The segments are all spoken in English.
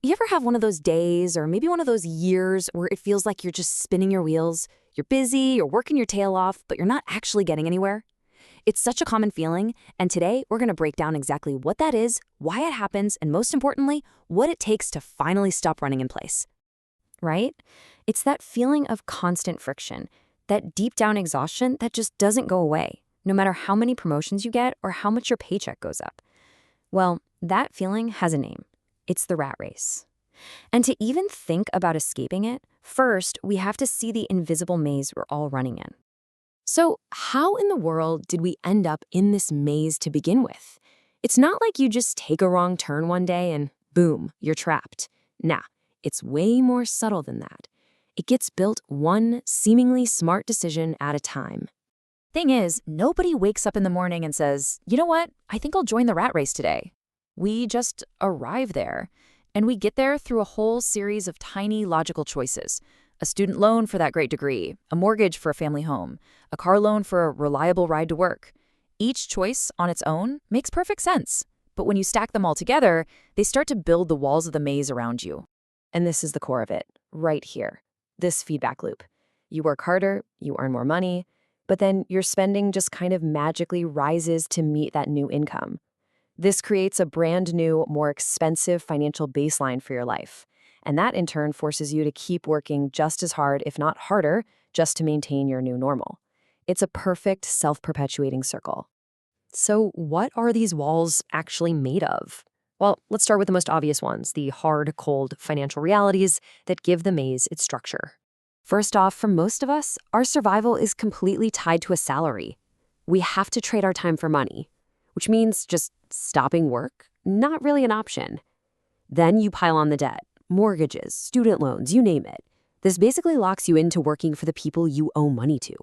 You ever have one of those days or maybe one of those years where it feels like you're just spinning your wheels? You're busy, you're working your tail off, but you're not actually getting anywhere? It's such a common feeling, and today we're going to break down exactly what that is, why it happens, and most importantly, what it takes to finally stop running in place. Right? It's that feeling of constant friction, that deep down exhaustion that just doesn't go away, no matter how many promotions you get or how much your paycheck goes up. Well, that feeling has a name. It's the rat race. And to even think about escaping it, first, we have to see the invisible maze we're all running in. So, how in the world did we end up in this maze to begin with? It's not like you just take a wrong turn one day and boom, you're trapped. Nah, it's way more subtle than that. It gets built one seemingly smart decision at a time. Thing is, nobody wakes up in the morning and says, you know what, I think I'll join the rat race today. We just arrive there, and we get there through a whole series of tiny logical choices. A student loan for that great degree, a mortgage for a family home, a car loan for a reliable ride to work. Each choice on its own makes perfect sense, but when you stack them all together, they start to build the walls of the maze around you. And this is the core of it, right here, this feedback loop. You work harder, you earn more money, but then your spending just kind of magically rises to meet that new income. This creates a brand new, more expensive financial baseline for your life. And that in turn forces you to keep working just as hard, if not harder, just to maintain your new normal. It's a perfect self-perpetuating circle. So what are these walls actually made of? Well, let's start with the most obvious ones, the hard, cold financial realities that give the maze its structure. First off, for most of us, our survival is completely tied to a salary. We have to trade our time for money, which means just stopping work, not really an option. Then you pile on the debt, mortgages, student loans, you name it. This basically locks you into working for the people you owe money to.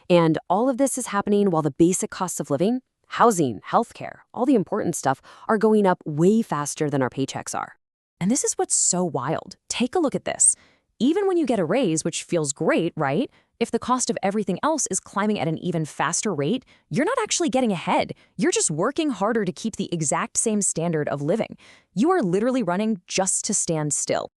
And all of this is happening while the basic costs of living, housing, healthcare, all the important stuff are going up way faster than our paychecks are. And this is what's so wild. Take a look at this. Even when you get a raise, which feels great, right? If the cost of everything else is climbing at an even faster rate, you're not actually getting ahead. You're just working harder to keep the exact same standard of living. You are literally running just to stand still.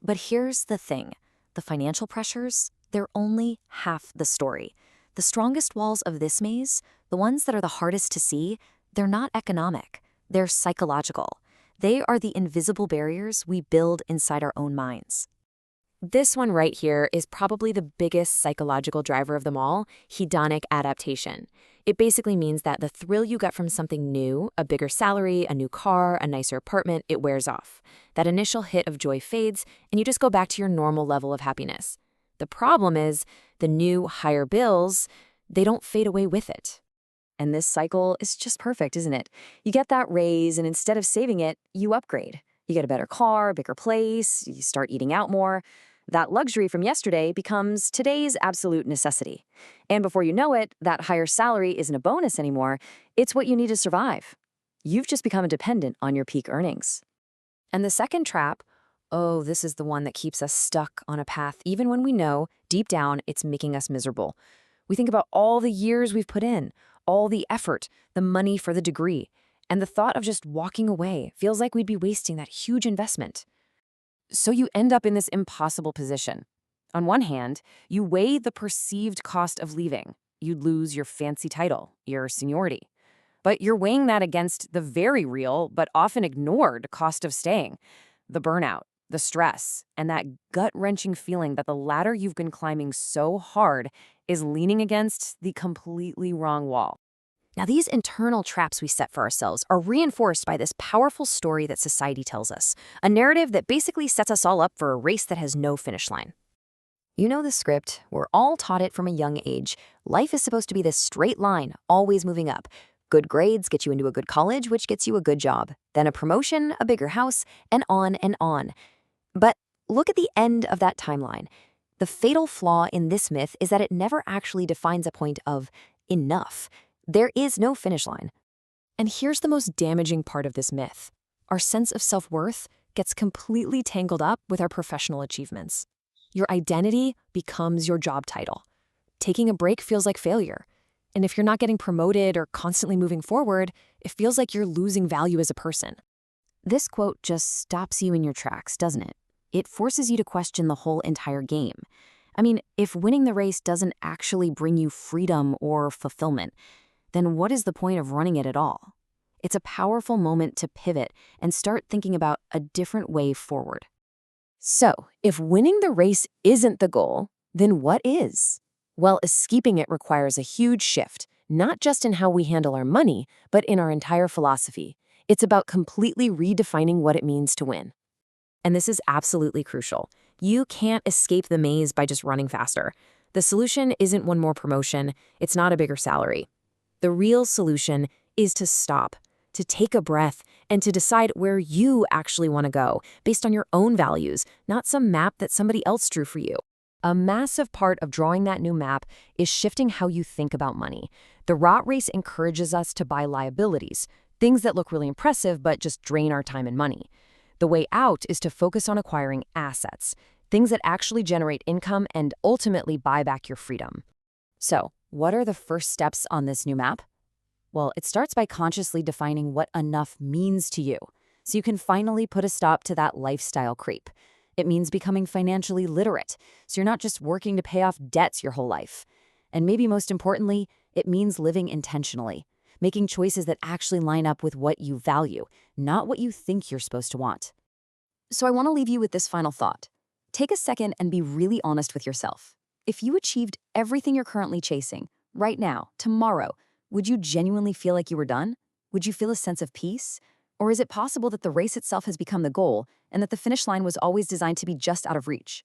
But here's the thing. The financial pressures, they're only half the story. The strongest walls of this maze, the ones that are the hardest to see, they're not economic. They're psychological. They are the invisible barriers we build inside our own minds. This one right here is probably the biggest psychological driver of them all, hedonic adaptation. It basically means that the thrill you get from something new, a bigger salary, a new car, a nicer apartment, it wears off. That initial hit of joy fades, and you just go back to your normal level of happiness. The problem is, the new, higher bills, they don't fade away with it. And this cycle is just perfect, isn't it? You get that raise, and instead of saving it, you upgrade. You get a better car, a bigger place, you start eating out more. That luxury from yesterday becomes today's absolute necessity. And before you know it, that higher salary isn't a bonus anymore. It's what you need to survive. You've just become dependent on your peak earnings. And the second trap, oh, this is the one that keeps us stuck on a path even when we know, deep down, it's making us miserable. We think about all the years we've put in, all the effort, the money for the degree, and the thought of just walking away feels like we'd be wasting that huge investment. So you end up in this impossible position. On one hand, you weigh the perceived cost of leaving. You'd lose your fancy title, your seniority. But you're weighing that against the very real, but often ignored cost of staying. The burnout, the stress, and that gut-wrenching feeling that the ladder you've been climbing so hard is leaning against the completely wrong wall. Now, these internal traps we set for ourselves are reinforced by this powerful story that society tells us, a narrative that basically sets us all up for a race that has no finish line. You know the script. We're all taught it from a young age. Life is supposed to be this straight line, always moving up. Good grades get you into a good college, which gets you a good job. Then a promotion, a bigger house, and on and on. But look at the end of that timeline. The fatal flaw in this myth is that it never actually defines a point of enough. There is no finish line. And here's the most damaging part of this myth. Our sense of self-worth gets completely tangled up with our professional achievements. Your identity becomes your job title. Taking a break feels like failure. And if you're not getting promoted or constantly moving forward, it feels like you're losing value as a person. This quote just stops you in your tracks, doesn't it? It forces you to question the whole entire game. I mean, if winning the race doesn't actually bring you freedom or fulfillment, then what is the point of running it at all? It's a powerful moment to pivot and start thinking about a different way forward. So, if winning the race isn't the goal, then what is? Well, escaping it requires a huge shift, not just in how we handle our money, but in our entire philosophy. It's about completely redefining what it means to win. And this is absolutely crucial. You can't escape the maze by just running faster. The solution isn't one more promotion, it's not a bigger salary. The real solution is to stop, to take a breath, and to decide where you actually want to go, based on your own values, not some map that somebody else drew for you. A massive part of drawing that new map is shifting how you think about money. The rat race encourages us to buy liabilities, things that look really impressive but just drain our time and money. The way out is to focus on acquiring assets, things that actually generate income and ultimately buy back your freedom. So, what are the first steps on this new map? Well, it starts by consciously defining what enough means to you, so you can finally put a stop to that lifestyle creep. It means becoming financially literate, so you're not just working to pay off debts your whole life. And maybe most importantly, it means living intentionally, making choices that actually line up with what you value, not what you think you're supposed to want. So I want to leave you with this final thought. Take a second and be really honest with yourself. If you achieved everything you're currently chasing, right now, tomorrow, would you genuinely feel like you were done? Would you feel a sense of peace? Or is it possible that the race itself has become the goal and that the finish line was always designed to be just out of reach?